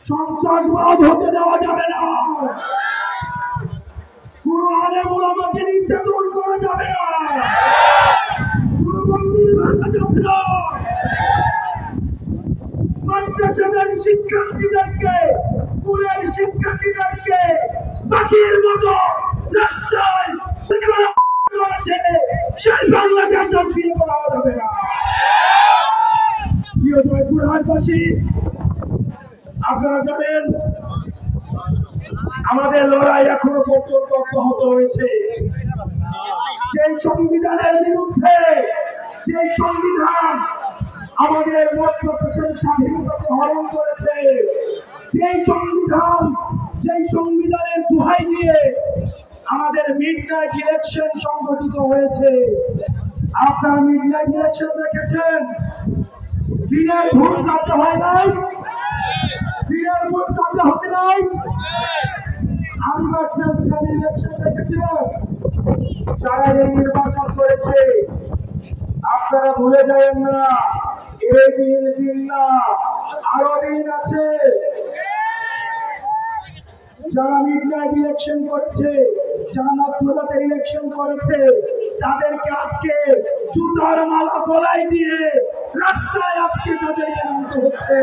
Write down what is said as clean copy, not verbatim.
সন্ত্রাসবাদ হতে দেওয়া যাবে না, কোন আলেম ওলামাকে নির্যাতন করা যাবে না, কোন মন্দির ভাঙা যাবে না, মাদ্রাসার শিক্ষার্থীদেরকে স্কুলের শিক্ষার্থীদেরকে বাকির মতো রাস্তায় করেছে সেই বাংলাদেশ আর ফিরে পাওয়া যাবে না। প্রিয় জয়পুরহাটবাসী, আপনারা জানেন আমাদের লড়াই এখনো পর্যন্ত অব্যাহত রয়েছে। যে সংবিধানের বিরুদ্ধে, যে সংবিধান আমাদের মত প্রকাশের স্বাধীনতাকে হরণ করেছে, যে সংবিধানের দোহাই দিয়ে আমাদের মিডনাইট ইলেকশন সংগঠিত হয়েছে। আপনারা মিডনাইট ইলেকশন দেখেছেন? দিনের ভোট রাতে হয় নাই, দিনের ভোট রাতে হয় নাই। আদিবাসী ইলেকশন দেখেছেন? যারা এই নির্বাচন করেছে, আপনারা ভুলে যাবেন না, এই দিন না, আরো দিন আছে। যারা মিডনাইট ইলেকশন করছে, যারা মধ্যরাতের ইলেকশন করেছে, তাদেরকে আজকে জুতার মালা গলায় দিয়ে রাস্তায় আজকে তাদেরকে নামতে হচ্ছে।